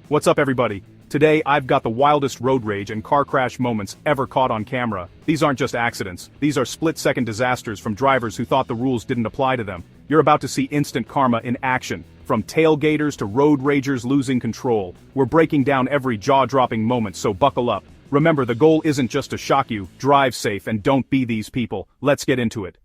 What's up everybody? Today I've got the wildest road rage and car crash moments ever caught on camera. These aren't just accidents, these are split-second disasters from drivers who thought the rules didn't apply to them. You're about to see instant karma in action. From tailgaters to road ragers losing control. We're breaking down every jaw-dropping moment, so buckle up. Remember, the goal isn't just to shock you, drive safe and don't be these people. Let's get into it.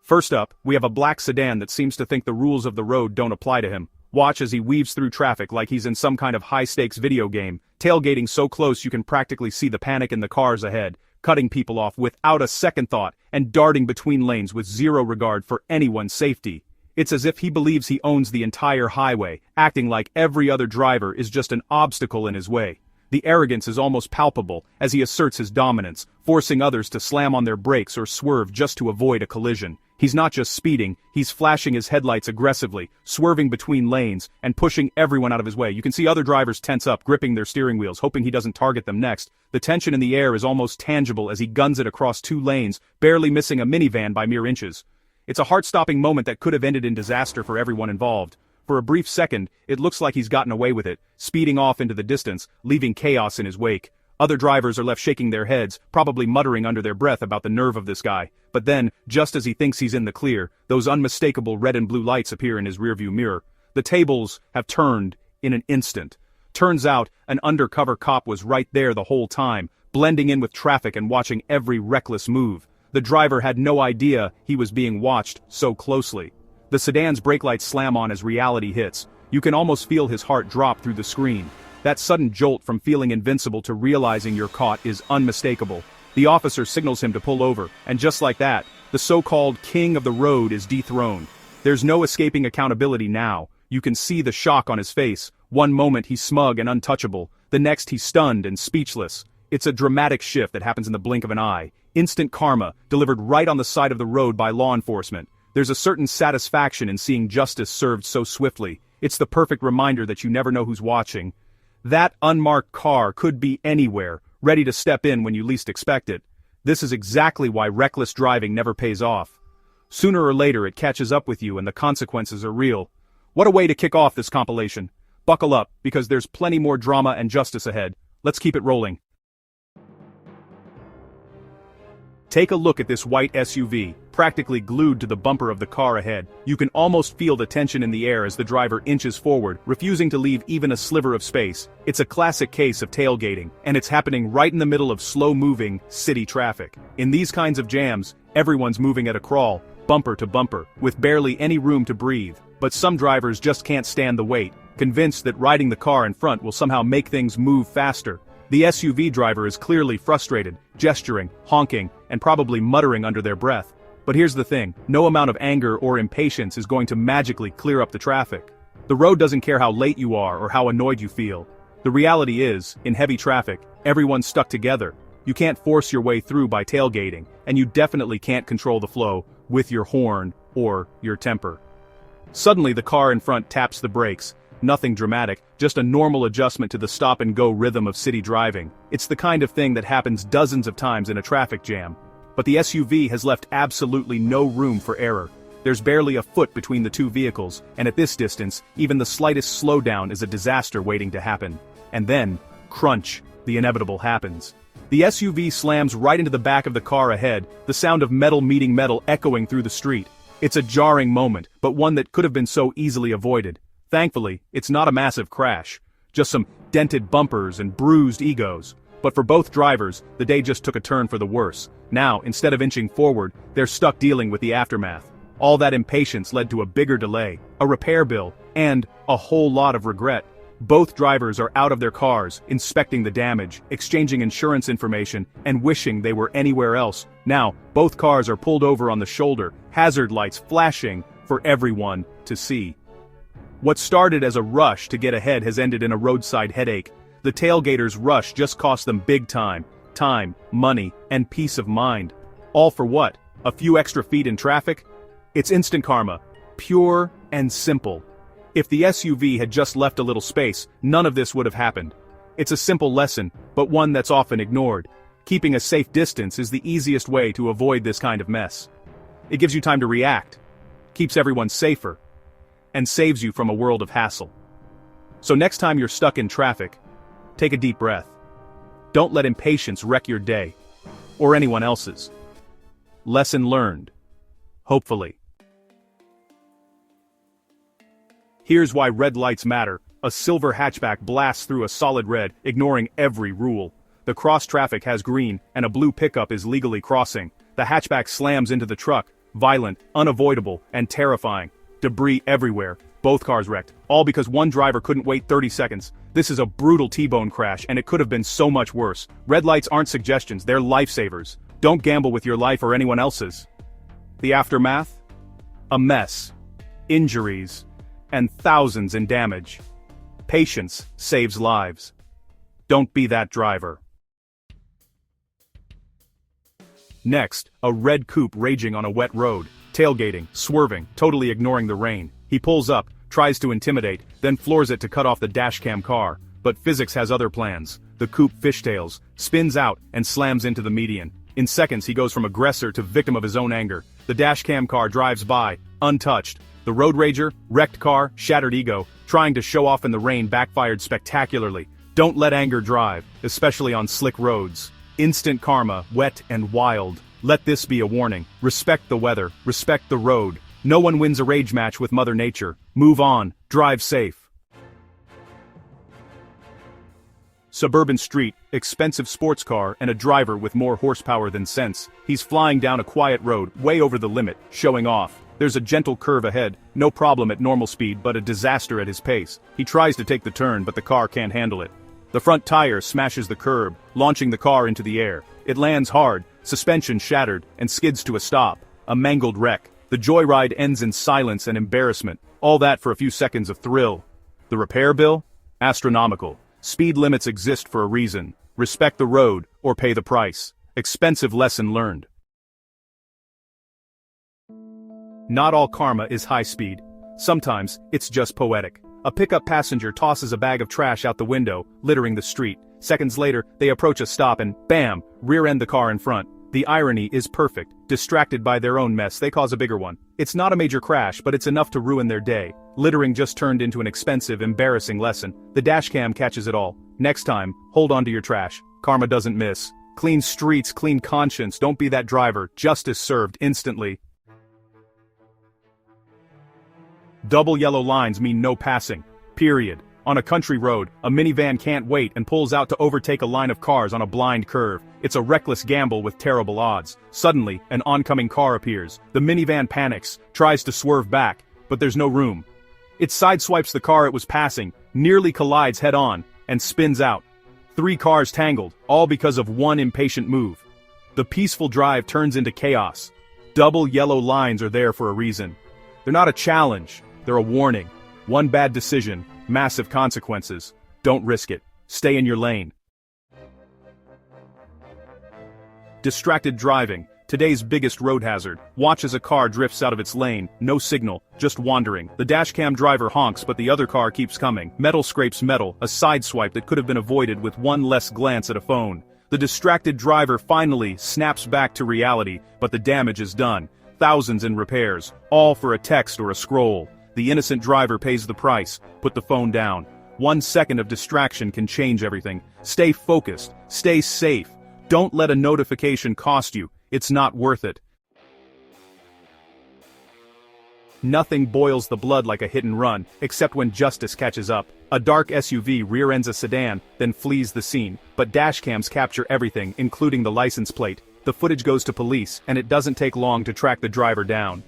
First up, we have a black sedan that seems to think the rules of the road don't apply to him. Watch as he weaves through traffic like he's in some kind of high-stakes video game, tailgating so close you can practically see the panic in the cars ahead, cutting people off without a second thought, and darting between lanes with zero regard for anyone's safety. It's as if he believes he owns the entire highway, acting like every other driver is just an obstacle in his way. The arrogance is almost palpable as he asserts his dominance, forcing others to slam on their brakes or swerve just to avoid a collision. He's not just speeding, he's flashing his headlights aggressively, swerving between lanes, and pushing everyone out of his way. You can see other drivers tense up, gripping their steering wheels, hoping he doesn't target them next. The tension in the air is almost tangible as he guns it across two lanes, barely missing a minivan by mere inches. It's a heart-stopping moment that could have ended in disaster for everyone involved. For a brief second, it looks like he's gotten away with it, speeding off into the distance, leaving chaos in his wake. Other drivers are left shaking their heads, probably muttering under their breath about the nerve of this guy. But then, just as he thinks he's in the clear, those unmistakable red and blue lights appear in his rearview mirror. The tables have turned in an instant. Turns out, an undercover cop was right there the whole time, blending in with traffic and watching every reckless move. The driver had no idea he was being watched so closely. The sedan's brake lights slam on as reality hits. You can almost feel his heart drop through the screen. That sudden jolt from feeling invincible to realizing you're caught is unmistakable. The officer signals him to pull over, and just like that, the so-called king of the road is dethroned. There's no escaping accountability now. You can see the shock on his face. One moment he's smug and untouchable, the next he's stunned and speechless. It's a dramatic shift that happens in the blink of an eye. Instant karma, delivered right on the side of the road by law enforcement. There's a certain satisfaction in seeing justice served so swiftly. It's the perfect reminder that you never know who's watching. That unmarked car could be anywhere, ready to step in when you least expect it. This is exactly why reckless driving never pays off. Sooner or later it catches up with you and the consequences are real. What a way to kick off this compilation. Buckle up, because there's plenty more drama and justice ahead. Let's keep it rolling. Take a look at this white SUV, practically glued to the bumper of the car ahead. You can almost feel the tension in the air as the driver inches forward, refusing to leave even a sliver of space. It's a classic case of tailgating, and it's happening right in the middle of slow-moving, city traffic. In these kinds of jams, everyone's moving at a crawl, bumper to bumper, with barely any room to breathe. But some drivers just can't stand the weight, convinced that riding the car in front will somehow make things move faster. The SUV driver is clearly frustrated, gesturing, honking, and probably muttering under their breath. But here's the thing, no amount of anger or impatience is going to magically clear up the traffic. The road doesn't care how late you are or how annoyed you feel. The reality is, in heavy traffic, everyone's stuck together. You can't force your way through by tailgating, and you definitely can't control the flow with your horn or your temper. Suddenly the car in front taps the brakes. Nothing dramatic, just a normal adjustment to the stop-and-go rhythm of city driving. It's the kind of thing that happens dozens of times in a traffic jam. But the SUV has left absolutely no room for error. There's barely a foot between the two vehicles, and at this distance, even the slightest slowdown is a disaster waiting to happen. And then, crunch, the inevitable happens. The SUV slams right into the back of the car ahead, the sound of metal meeting metal echoing through the street. It's a jarring moment, but one that could have been so easily avoided. Thankfully, it's not a massive crash, just some dented bumpers and bruised egos. But for both drivers, the day just took a turn for the worse. Now, instead of inching forward, they're stuck dealing with the aftermath. All that impatience led to a bigger delay, a repair bill, and a whole lot of regret. Both drivers are out of their cars, inspecting the damage, exchanging insurance information, and wishing they were anywhere else. Now, both cars are pulled over on the shoulder, hazard lights flashing for everyone to see. What started as a rush to get ahead has ended in a roadside headache. The tailgaters' rush just cost them big time, money, and peace of mind. All for what? A few extra feet in traffic? It's instant karma, pure and simple. If the SUV had just left a little space, none of this would have happened. It's a simple lesson, but one that's often ignored. Keeping a safe distance is the easiest way to avoid this kind of mess. It gives you time to react, keeps everyone safer, and saves you from a world of hassle. So next time you're stuck in traffic, take a deep breath. Don't let impatience wreck your day. Or anyone else's. Lesson learned. Hopefully. Here's why red lights matter. A silver hatchback blasts through a solid red, ignoring every rule. The cross traffic has green, and a blue pickup is legally crossing. The hatchback slams into the truck, violent, unavoidable, and terrifying. Debris everywhere, both cars wrecked, all because one driver couldn't wait 30 seconds. This is a brutal T-bone crash, and it could have been so much worse. Red lights aren't suggestions, they're lifesavers. Don't gamble with your life or anyone else's. The aftermath? A mess. Injuries. And thousands in damage. Patience saves lives. Don't be that driver. Next, a red coupe raging on a wet road, tailgating, swerving, totally ignoring the rain. He pulls up, tries to intimidate, then floors it to cut off the dashcam car. But physics has other plans. The coupe fishtails, spins out, and slams into the median. In seconds he goes from aggressor to victim of his own anger. The dashcam car drives by, untouched. The road rager, wrecked car, shattered ego, trying to show off in the rain backfired spectacularly. Don't let anger drive, especially on slick roads. Instant karma, wet and wild. Let this be a warning. Respect the weather, respect the road. No one wins a rage match with Mother Nature. Move on, drive safe. Suburban street, expensive sports car, and a driver with more horsepower than sense. He's flying down a quiet road, way over the limit, showing off. There's a gentle curve ahead, no problem at normal speed but a disaster at his pace. He tries to take the turn but the car can't handle it. The front tire smashes the curb, launching the car into the air. It lands hard, suspension shattered, and skids to a stop. A mangled wreck. The joyride ends in silence and embarrassment. All that for a few seconds of thrill. The repair bill? Astronomical. Speed limits exist for a reason. Respect the road, or pay the price. Expensive lesson learned. Not all karma is high speed. Sometimes, it's just poetic. A pickup passenger tosses a bag of trash out the window, littering the street. Seconds later, they approach a stop and, bam, rear-end the car in front. The irony is perfect. Distracted by their own mess, they cause a bigger one. It's not a major crash, but it's enough to ruin their day. Littering just turned into an expensive, embarrassing lesson. The dashcam catches it all. Next time, hold on to your trash. Karma doesn't miss. Clean streets, clean conscience, don't be that driver. Justice served instantly. Double yellow lines mean no passing. Period. On a country road, a minivan can't wait and pulls out to overtake a line of cars on a blind curve. It's a reckless gamble with terrible odds. Suddenly, an oncoming car appears. The minivan panics, tries to swerve back, but there's no room. It sideswipes the car it was passing, nearly collides head-on, and spins out. 3 cars tangled, all because of one impatient move. The peaceful drive turns into chaos. Double yellow lines are there for a reason. They're not a challenge, they're a warning. One bad decision, massive consequences. Don't risk it. Stay in your lane. Distracted driving, today's biggest road hazard. Watch as a car drifts out of its lane, no signal, just wandering. The dashcam driver honks but the other car keeps coming. Metal scrapes metal, a sideswipe that could have been avoided with one less glance at a phone. The distracted driver finally snaps back to reality, but the damage is done. Thousands in repairs, all for a text or a scroll. The innocent driver pays the price. Put the phone down. 1 second of distraction can change everything. Stay focused. Stay safe. Don't let a notification cost you. It's not worth it. Nothing boils the blood like a hit and run, except when justice catches up. A dark SUV rear-ends a sedan, then flees the scene. But dashcams capture everything, including the license plate. The footage goes to police, and it doesn't take long to track the driver down.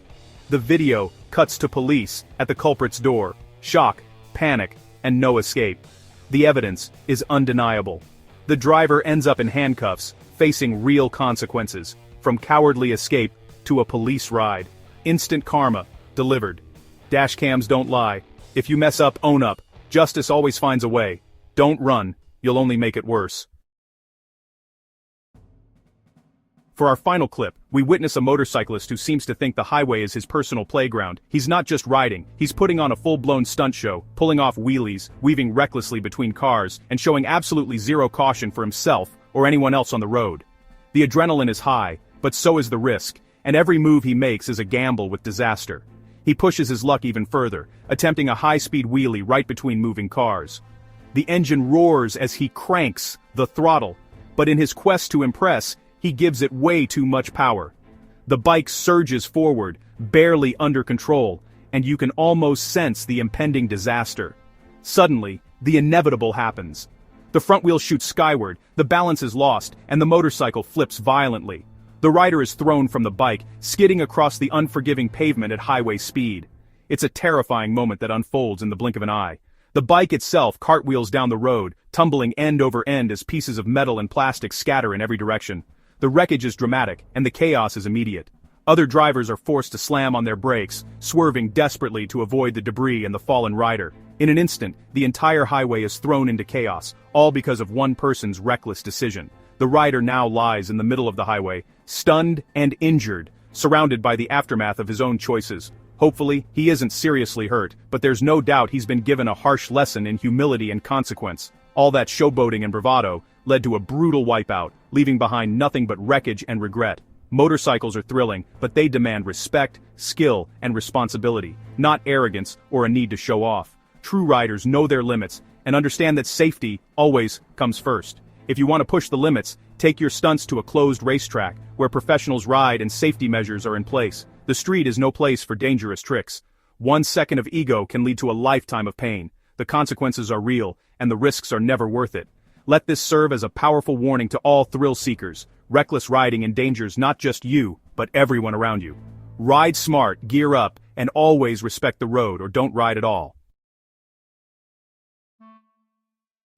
The video cuts to police at the culprit's door. Shock, panic, and no escape. The evidence is undeniable. The driver ends up in handcuffs, facing real consequences, from cowardly escape to a police ride. Instant karma, delivered. Dashcams don't lie. If you mess up, own up. Justice always finds a way. Don't run, you'll only make it worse. For our final clip, we witness a motorcyclist who seems to think the highway is his personal playground. He's not just riding, he's putting on a full-blown stunt show, pulling off wheelies, weaving recklessly between cars, and showing absolutely zero caution for himself or anyone else on the road. The adrenaline is high, but so is the risk, and every move he makes is a gamble with disaster. He pushes his luck even further, attempting a high-speed wheelie right between moving cars. The engine roars as he cranks the throttle, but in his quest to impress, he gives it way too much power. The bike surges forward, barely under control, and you can almost sense the impending disaster. Suddenly, the inevitable happens. The front wheel shoots skyward, the balance is lost, and the motorcycle flips violently. The rider is thrown from the bike, skidding across the unforgiving pavement at highway speed. It's a terrifying moment that unfolds in the blink of an eye. The bike itself cartwheels down the road, tumbling end over end as pieces of metal and plastic scatter in every direction. The wreckage is dramatic, and the chaos is immediate. Other drivers are forced to slam on their brakes, swerving desperately to avoid the debris and the fallen rider. In an instant, the entire highway is thrown into chaos, all because of one person's reckless decision. The rider now lies in the middle of the highway, stunned and injured, surrounded by the aftermath of his own choices. Hopefully, he isn't seriously hurt, but there's no doubt he's been given a harsh lesson in humility and consequence. All that showboating and bravado led to a brutal wipeout, leaving behind nothing but wreckage and regret. Motorcycles are thrilling, but they demand respect, skill, and responsibility, not arrogance or a need to show off. True riders know their limits and understand that safety always comes first. If you want to push the limits, take your stunts to a closed racetrack, where professionals ride and safety measures are in place. The street is no place for dangerous tricks. 1 second of ego can lead to a lifetime of pain. The consequences are real, and the risks are never worth it. Let this serve as a powerful warning to all thrill seekers. Reckless riding endangers not just you, but everyone around you. Ride smart, gear up, and always respect the road or don't ride at all.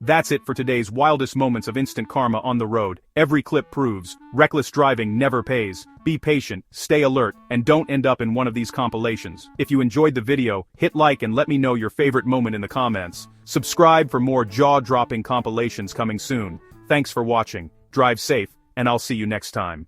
That's it for today's wildest moments of instant karma on the road. Every clip proves, reckless driving never pays. Be patient, stay alert, and don't end up in one of these compilations. If you enjoyed the video, hit like and let me know your favorite moment in the comments. Subscribe for more jaw-dropping compilations coming soon. Thanks for watching, drive safe, and I'll see you next time.